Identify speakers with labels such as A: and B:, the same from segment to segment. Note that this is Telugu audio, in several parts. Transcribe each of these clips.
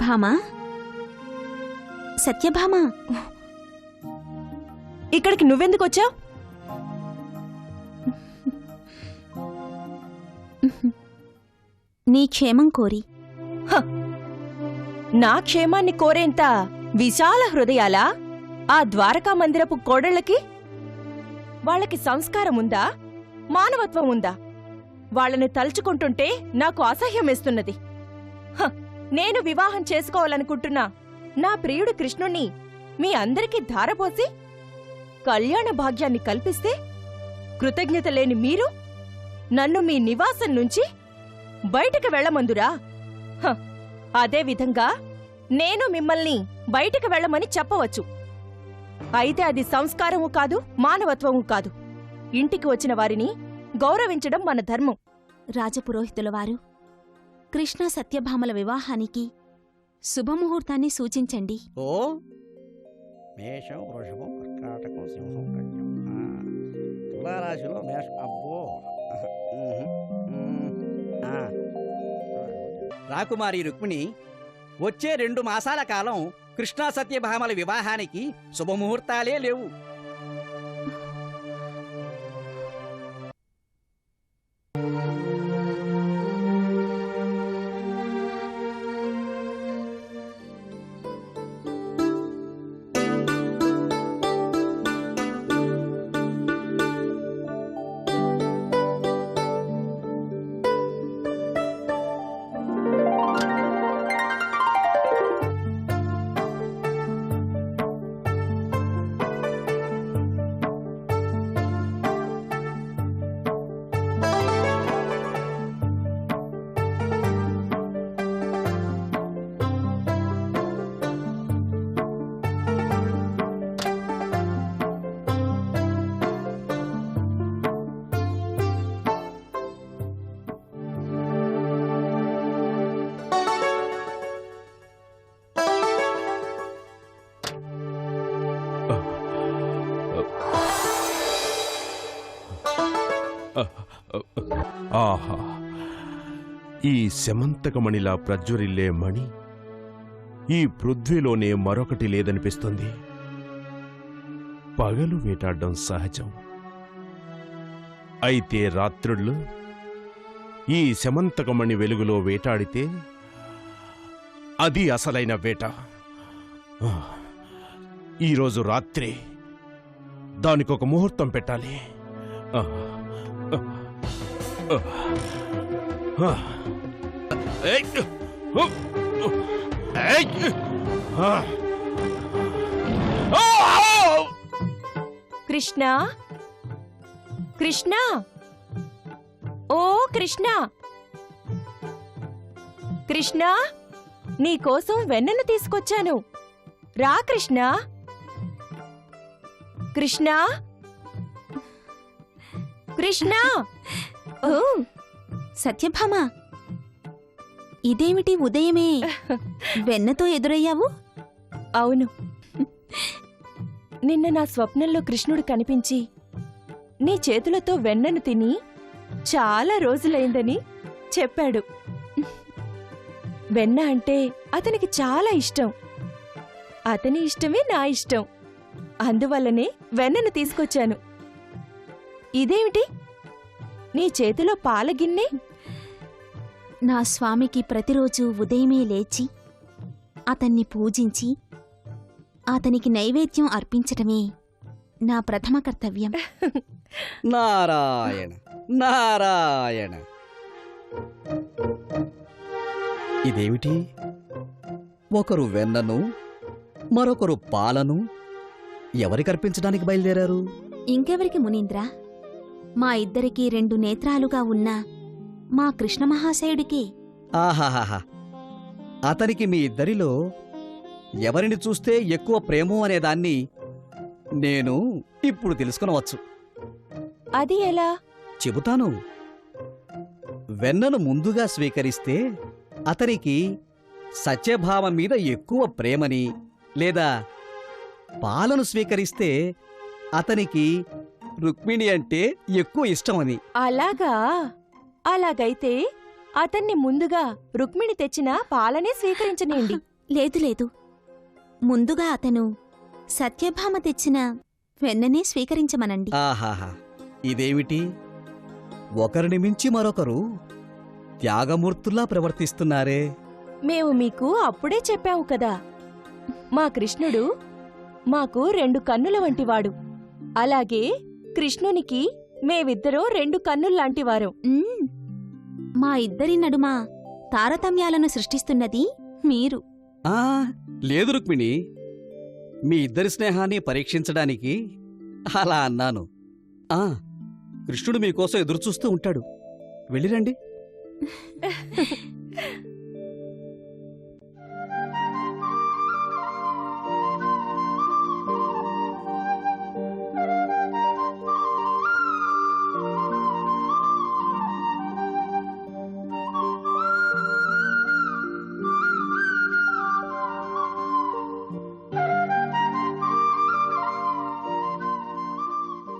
A: భామా, సత్యభామా,
B: ఇక్కడికి నువ్వెందుకొచ్చావు?
A: నీ క్షేమం కోరి.
B: నా క్షేమాన్ని కోరేంత విశాల హృదయాలా ఆ ద్వారకా మందిరపు కోడళ్ళకి? వాళ్ళకి సంస్కారముందా, మానవత్వం ఉందా? వాళ్ళని తలుచుకుంటుంటే నాకు అసహ్యమేస్తున్నది. నేను వివాహం చేసుకోవాలనుకుంటున్నా నా ప్రియుడు కృష్ణుణ్ణి మీ అందరికీ ధారపోసి కళ్యాణ భాగ్యాన్ని కల్పిస్తే కృతజ్ఞత లేని మీరు నన్ను మీ నివాసం నుంచి బయటికి వెళ్లమందురా? అదేవిధంగా నేను మిమ్మల్ని బయటికి వెళ్లమని చెప్పవచ్చు. అయితే అది సంస్కారము కాదు, మానవత్వము కాదు. ఇంటికి వచ్చిన వారిని గౌరవించడం మన ధర్మం.
A: రాజపురోహితుల వారు, కృష్ణ సత్యభామల వివాహానికి శుభముహూర్తాన్ని సూచించండి.
C: ఓ మేషం, వృషభం, కర్కాటకం, సింహం, కన్యం. తులారాశిలో మేషం. అబ్బో. రాకుమారి రుక్మిణి, వచ్చే 2 మాసాల కాలం కృష్ణా సత్యభామల వివాహానికి శుభముహూర్తాలే లేవు.
D: ఆహా, ఈ శమంతకమణిలా ప్రజ్వరిల్లే మణి ఈ పృథ్వీలోనే మరొకటి లేదనిపిస్తుంది. పగలు వేటాడడం సహజం, అయితే రాత్రుళ్ళు ఈ శమంతకమణి వెలుగులో వేటాడితే అది అసలైన వేట. ఈరోజు రాత్రి దానికొక ముహూర్తం పెట్టాలి.
B: కృష్ణ, కృష్ణ, ఓ కృష్ణ, కృష్ణ, నీకోసం వెన్నను తీసుకొచ్చాను. రా కృష్ణ. కృష్ణ, కృష్ణ.
A: ఓ సత్యభామా, ఇదేమిటి ఉదయమే వెన్నతో ఎదురయ్యావు?
B: అవును, నిన్న నా స్వప్నంలో కృష్ణుడు కనిపించి నీ చేతులతో వెన్నను తిని చాలా రోజులైందని చెప్పాడు. వెన్న అంటే అతనికి చాలా ఇష్టం. అతని ఇష్టమే నా ఇష్టం. అందువల్లనే వెన్నను తీసుకొచ్చాను. ఇదేమిటి నీ చేతిలో పాలగిన్నె?
A: నా స్వామికి ప్రతిరోజు ఉదయమే లేచి అతన్ని పూజించి అతనికి నైవేద్యం అర్పించటమే నా ప్రథమ కర్తవ్యం.
C: నారాయణ నారాయణ. ఇదేమిటి? ఒకరు వెన్నను, మరొకరు పాలను ఎవరికర్పించడానికి బయలుదేరారు?
A: ఇంకెవరికి మునీంద్ర? మా ఇద్దరికీ 2 నేత్రాలుగా ఉన్న మా కృష్ణమహాశయుడికే.
C: ఆహాహాహా, అతనికి మీ ఇద్దరిలో ఎవరిని చూస్తే ఎక్కువ ప్రేమో అనేదాన్ని నేను ఇప్పుడు తెలుసుకునవచ్చు.
B: అది ఎలా?
C: చెబుతాను. వెన్నను ముందుగా స్వీకరిస్తే అతనికి సత్యభామ మీద ఎక్కువ ప్రేమని, లేదా పాలను స్వీకరిస్తే అతనికి రుక్మిణి అంటే ఎక్కువ ఇష్టమని.
B: అలాగా? అలాగైతే అతన్ని ముందుగా రుక్మిణి తెచ్చిన పాలనే స్వీకరించనియండి.
A: లేదు లేదు, ముందుగా అతను సత్యభామ తెచ్చిన వెన్ననే స్వీకరించమనండి.
C: ఆహాహా, ఇదేమిటి? ఒకరిని మించి మరొకరు త్యాగమూర్తుల్లా ప్రవర్తిస్తున్నారే.
B: మేము మీకు అప్పుడే చెప్పావు కదా, మా కృష్ణుడు మాకు 2 కన్నుల వంటివాడు. అలాగే కృష్ణునికి మేమిద్దరూ 2 కన్నుల్లాంటివారు.
A: మ్మ్. మా ఇద్దరి నడుమ తారతమ్యాలను సృష్టిస్తున్నది మీరు.
C: ఆ లేదు రుక్మిణి, మీ ఇద్దరి స్నేహాన్ని పరీక్షించడానికి అలా అన్నాను. ఆ కృష్ణుడు మీకోసం ఎదురుచూస్తూ ఉంటాడు. వెళ్ళిరండి.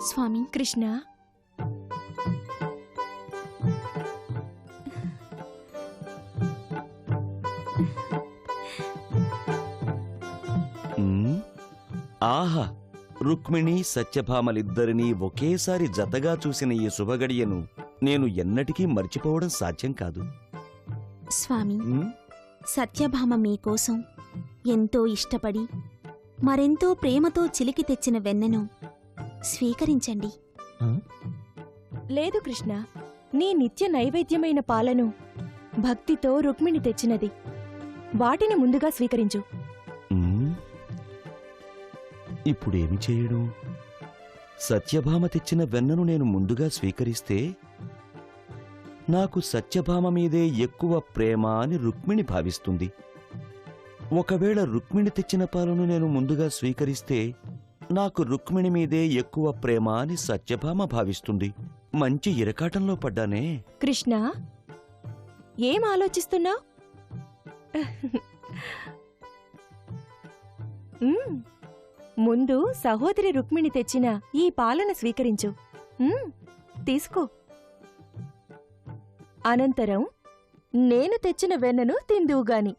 A: స్వామి,
B: కృష్ణ,
E: ఆహా! రుక్మిణి సత్యభామలిద్దరినీ ఒకేసారి జతగా చూసిన ఈ శుభగడియను నేను ఎన్నటికీ మర్చిపోవడం సాధ్యం కాదు.
A: స్వామి,
E: ఉమ్,
A: సత్యభామ మీకోసం ఎంతో ఇష్టపడి మరెంతో ప్రేమతో చిలికి తెచ్చిన వెన్నెను స్వీకరించండి.
B: లేదు కృష్ణ, నీ నిత్య నైవేద్యమైన పాలను భక్తితో రుక్మిణి తెచ్చినది. వాటిని ముందుగా స్వీకరించు.
E: ఉమ్. ఇప్పుడేమి చేయడు? సత్యభామ తెచ్చిన వెన్నను నేను ముందుగా స్వీకరిస్తే నాకు సత్యభామ మీదే ఎక్కువ ప్రేమ అని రుక్మిణి భావిస్తుంది. ఒకవేళ రుక్మిణి తెచ్చిన పాలను నేను ముందుగా స్వీకరిస్తే నాకు రుక్మిణి మీదే ఎక్కువ ప్రేమ అని సత్యభామ భావిస్తుంది. మంచి ఇరకాటంలో పడ్డానే.
B: కృష్ణ, ఏం ఆలోచిస్తున్నావ్? ముందు సహోదరి రుక్మిణి తెచ్చిన ఈ పాలను స్వీకరించు. తీసుకో. అనంతరం నేను తెచ్చిన వెన్నను తిందువుగాని.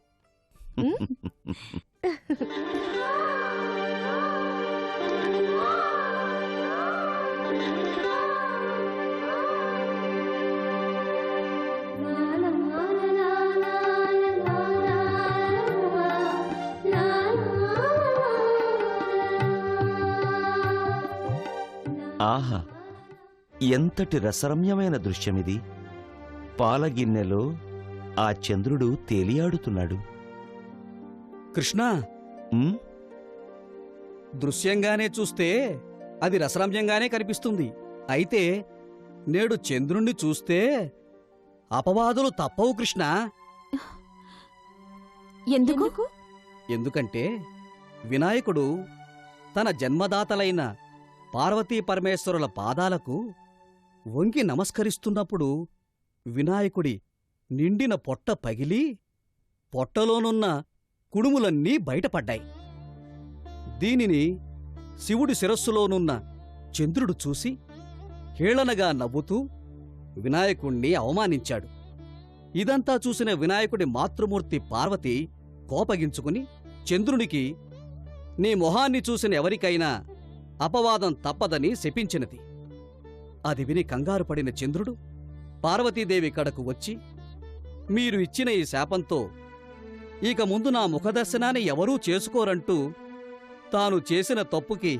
E: ఆహా! ఎంతటి రసరమ్యమైన దృశ్యమిది. పాలగిన్నెలో ఆ చంద్రుడు తేలియాడుతున్నాడు.
C: కృష్ణ,
E: ఉమ్,
C: దృశ్యంగానే చూస్తే అది రసరమ్యంగానే కనిపిస్తుంది. అయితే నేడు చంద్రుణ్ణి చూస్తే అపవాదులు తప్పవు కృష్ణ.
A: ఎందుకు?
C: ఎందుకంటే వినాయకుడు తన జన్మదాతలైన పార్వతీ పరమేశ్వరుల పాదాలకు వంగి నమస్కరిస్తున్నప్పుడు వినాయకుడి నిండిన పొట్ట పగిలి పొట్టలోనున్న కుడుములన్నీ బయటపడ్డాయి. దీనిని శివుడి శిరస్సులోనున్న చంద్రుడు చూసి హేళనగా నవ్వుతూ వినాయకుణ్ణి అవమానించాడు. ఇదంతా చూసిన వినాయకుడి మాతృమూర్తి పార్వతి కోపగించుకుని చంద్రునికి, నీ మొహాన్ని చూసిన ఎవరికైనా అపవాదం తప్పదని శపించినది. అది విని కంగారు పడిన చంద్రుడు పార్వతీదేవి కడకు వచ్చి, మీరు ఇచ్చిన ఈ శాపంతో ఇక ముందు నా ముఖదర్శనాన్ని ఎవరూ చేసుకోరంటూ తాను చేసిన తప్పుకి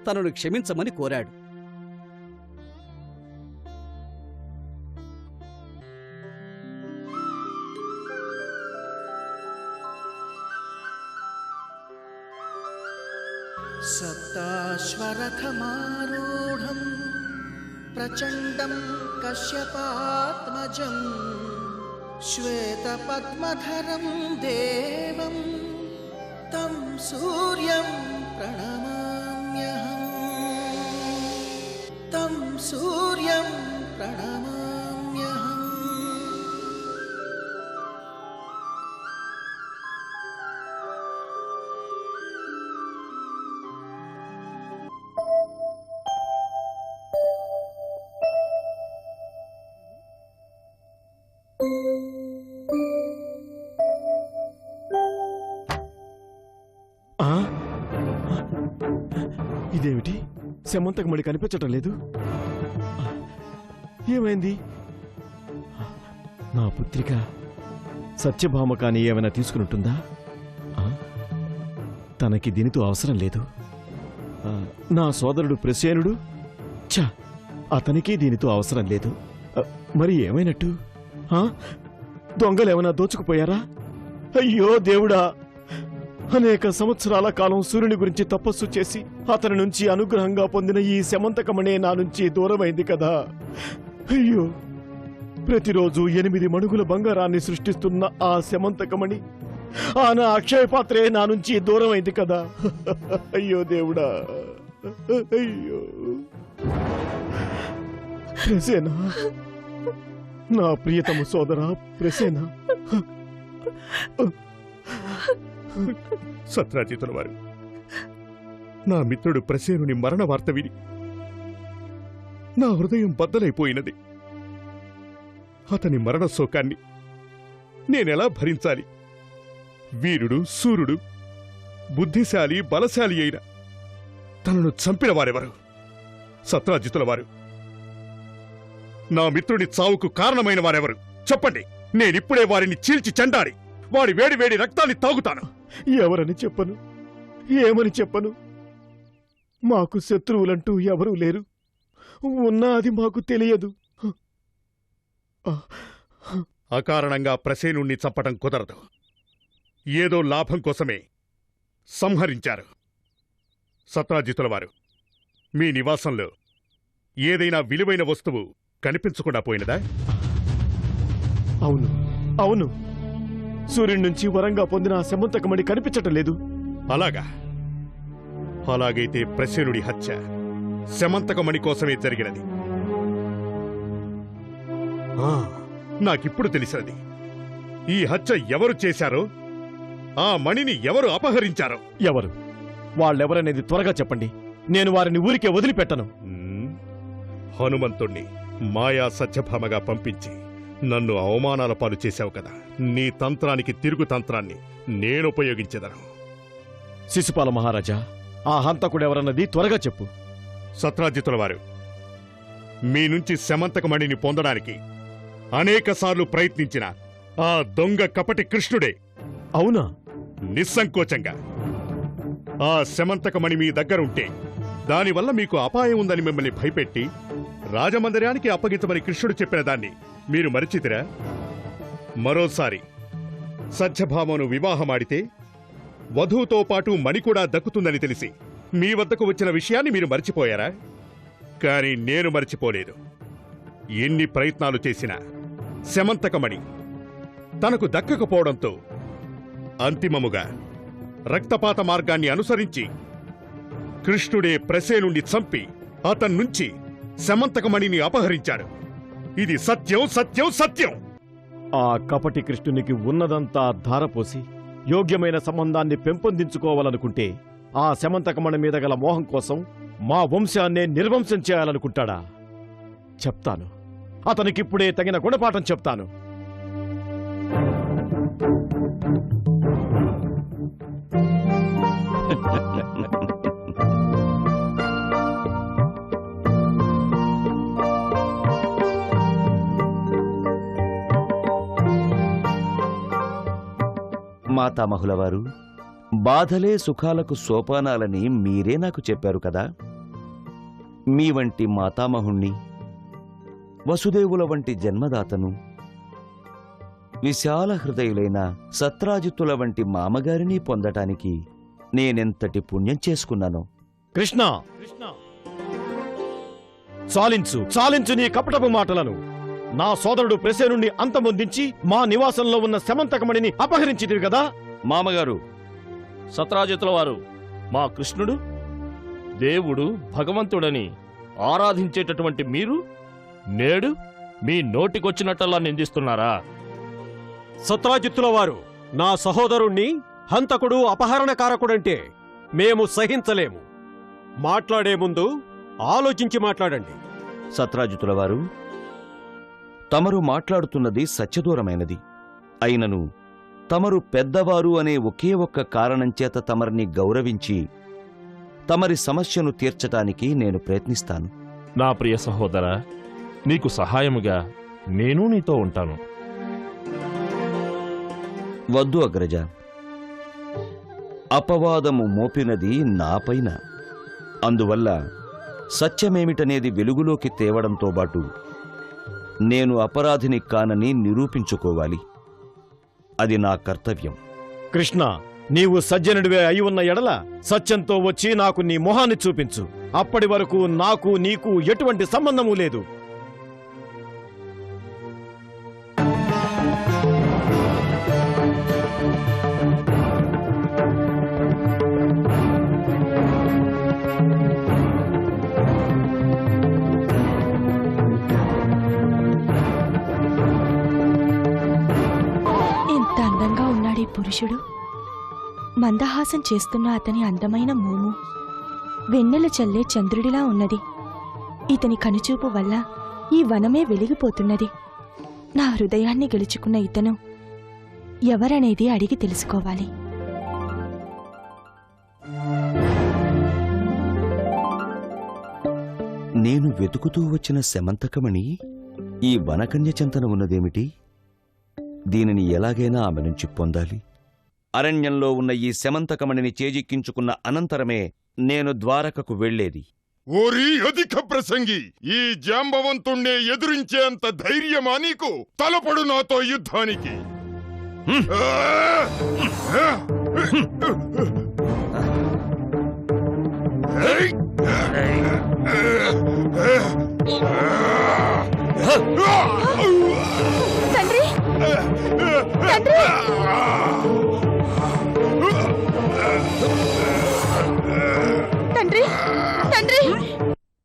C: తనను క్షమించమని కోరాడు.
F: सप्ताश्वरथमारूढम् प्रचण्डं कश्यपात्मजं श्वेतपद्मधरं देवं तं सूर्यं प्रणमाम्यहम् तं सूर्यं प्रणमाम्यहम्.
G: ఇదేమిటి? శమంతకమణి కనిపించటం లేదు. ఏమైంది? నా పుత్రిక సత్యభామ కాని ఏమైనా తీసుకునుంటుందా? తనకి దీనితో అవసరం లేదు. నా సోదరుడు ప్రసేనుడు, ఛ, అతనికి దీనితో అవసరం లేదు. మరి ఏమైనట్టు? దొంగలేమైనా దోచుకుపోయారా? అయ్యో దేవుడా! అనేక సంవత్సరాల కాలం సూర్యుని గురించి తపస్సు చేసి అతని నుంచి అనుగ్రహంగా పొందిన ఈ శమంతకమణే నా నుంచి దూరమైంది కదా. అయ్యో, ప్రతిరోజు 8 మణుగుల బంగారాన్ని సృష్టిస్తున్న ఆ శమంతకమణి, ఆ నా అక్షయ పాత్రే నా నుంచి దూరమైంది కదా. అయ్యో దేవుడా! అయ్యో ప్రసేనా, నా ప్రియతమ సోదరా ప్రసేనా.
D: సత్రాజితుల వారు, నా మిత్రుడు ప్రసేనుని మరణ వార్త విని నా హృదయం బద్దలైపోయినది. అతని మరణ శోకాన్ని నేనెలా భరించాలి? వీరుడు, సూర్యుడు, బుద్ధిశాలి, బలశాలి అయిన తనను చంపిన వారెవరు? సత్రాజితుల వారు, నా మిత్రుడి చావుకు కారణమైన వారెవరు? చెప్పండి. నేనిప్పుడే వారిని చీల్చి చెండాడి వాడి వేడి వేడి రక్తాన్ని తాగుతాను.
G: ఎవరని చెప్పను? ఏమని చెప్పను? మాకు శత్రువులంటూ ఎవరూ లేరు. ఉన్నా అది మాకు తెలియదు.
D: అకారణంగా ప్రసేనుణ్ణి చంపటం కుదరదు. ఏదో లాభం కోసమే సంహరించారు. సత్రాజితుల వారు, మీ నివాసంలో ఏదైనా విలువైన వస్తువు కనిపించకుండా పోయినదా?
G: అవును, అవును. సూర్యుడి నుంచి వరంగా పొందిన ఆ శమంతకమణి కనిపించటం లేదు.
D: అలాగా? అలాగైతే ప్రసేనుడి హత్య శమంతకమణి కోసమే జరిగినది. నాకిప్పుడు తెలిసినది. ఈ హత్య ఎవరు చేశారో, ఆ మణిని ఎవరు అపహరించారో.
G: ఎవరు? వాళ్ళెవరనేది త్వరగా చెప్పండి. నేను వారిని ఊరికే వదిలిపెట్టను.
D: హనుమంతుణ్ణి మాయా సత్యభామగా పంపించి నన్ను అవమానాల పాలు చేశావు కదా. నీ తంత్రానికి తిరుగు తంత్రాన్ని నేనుపయోగించెదను.
G: శిశుపాల మహారాజా, ఆ హంతకుడెవరన్నది త్వరగా చెప్పు.
D: సత్రాజితుల వారు, మీ నుంచి శమంతకమణిని పొందడానికి అనేకసార్లు ప్రయత్నించిన ఆ దొంగ కపటి కృష్ణుడే.
G: అవునా?
D: నిస్సంకోచంగా ఆ శమంతకమణి మీ దగ్గరుంటే దానివల్ల మీకు అపాయం ఉందని మిమ్మల్ని భయపెట్టి రాజమందిరానికి అప్పగించమని కృష్ణుడు చెప్పిన దాన్ని మీరు మరిచితిరా? మరోసారి సత్యభామను వివాహమాడితే వధువుతో పాటు మణి కూడా దక్కుతుందని తెలిసి మీ వద్దకు వచ్చిన విషయాన్ని మీరు మర్చిపోయారా? కాని నేను మర్చిపోలేదు. ఎన్ని ప్రయత్నాలు చేసినా శమంతకమణి తనకు దక్కకపోవడంతో అంతిమముగా రక్తపాత మార్గాన్ని అనుసరించి కృష్ణుడే ప్రసేనుణ్ణి చంపి అతన్నుంచి శమంతకమణిని అపహరించాడు. ఇది సత్యం, సత్యం, సత్యం.
G: ఆ కపటి కృష్ణునికి ఉన్నదంతా ధారపోసి యోగ్యమైన సంబంధాన్ని పెంపొందించుకోవాలనుకుంటే ఆ శమంతకమణి మీద గల మోహం కోసం మా వంశాన్నే నిర్వంశం చేయాలనుకుంటాడా? చెప్తాను. అతనికిప్పుడే తగిన గుణపాఠం చెప్తాను.
E: మాతామహులవారు, బాధలే సుఖాలకు సోపానాలని మీరే నాకు చెప్పారు కదా. మీ వంటి మాతామహుణ్ణి, వసుదేవుల వంటి జన్మదాతను, విశాల హృదయులైన సత్రాజిత్తుల వంటి మామగారిని పొందటానికి నేనెంతటి పుణ్యం చేసుకున్నానో.
G: కృష్ణ, చాలించు, చాలించు నీ కపటపు మాటలను. నా సోదరుడు ప్రసేనుణ్ణి అంతమొందించి మా నివాసంలో ఉన్న శమంతకమణిని అపహరించితివి కదా.
E: మామగారు,
H: సత్రాజితుల వారు, మా కృష్ణుడు దేవుడు, భగవంతుడని ఆరాధించేటటువంటి మీరు నేడు మీ నోటికొచ్చినట్టల్లా నిందిస్తున్నారా?
I: సత్రాజిత్తుల వారు, నా సహోదరుణ్ణి హంతకుడు, అపహరణకారకుడంటే మేము సహించలేము. మాట్లాడే ముందు ఆలోచించి మాట్లాడండి.
E: సత్రాజితుల వారు, తమరు మాట్లాడుతున్నది సత్యదూరమైనది. అయినను తమరు పెద్దవారు అనే ఒకే ఒక్క కారణం చేత తమరిని గౌరవించి తమరి సమస్యను తీర్చటానికి నేను ప్రయత్నిస్తాను.
H: నా ప్రియ సహోదరా, నీకు సహాయముగా నేను నీతో ఉంటాను.
E: వద్దు అగ్రజ. అపవాదము మోపినది నాపైన. అందువల్ల సత్యమేమిటనేది వెలుగులోకి తేవడంతో పాటు నేను అపరాధిని కానని నిరూపించుకోవాలి. అది నా కర్తవ్యం.
G: కృష్ణ, నీవు సజ్జనుడివే అయి ఉన్న ఎడల సత్యంతో వచ్చి నాకు నీ మొహాన్ని చూపించు. అప్పటి వరకు నాకు నీకు ఎటువంటి సంబంధము లేదు.
B: ఎంత అందంగా ఉన్నాడీ పురుషుడు. మందహాసం చేస్తున్న అతని అందమైన మోము వెన్నెల చల్లే చంద్రుడిలా ఉన్నది. ఇతని కనుచూపు వల్ల ఈ వనమే వెలిగిపోతున్నది. నా హృదయాన్ని గెలుచుకున్న ఇతను ఎవరనేది అడిగి తెలుసుకోవాలి.
E: నేను వెతుకుతూ వచ్చిన శమంతకమణి ఈ వనకన్య చెంతన ఉన్నదేమిటి? దీనిని ఎలాగైనా ఆమె నుంచి పొందాలి. అరణ్యంలో ఉన్న ఈ శమంతకమణిని చేజిక్కించుకున్న అనంతరమే నేను ద్వారకకు వెళ్లేది.
J: ఓరి అధిక ప్రసంగి, ఈ జాంబవంతుణ్ణే ఎదురించేంత ధైర్యమా నీకు? తలపడు నాతో యుద్ధానికి.
B: తండ్రి! తండ్రి! తండ్రి! తండ్రి!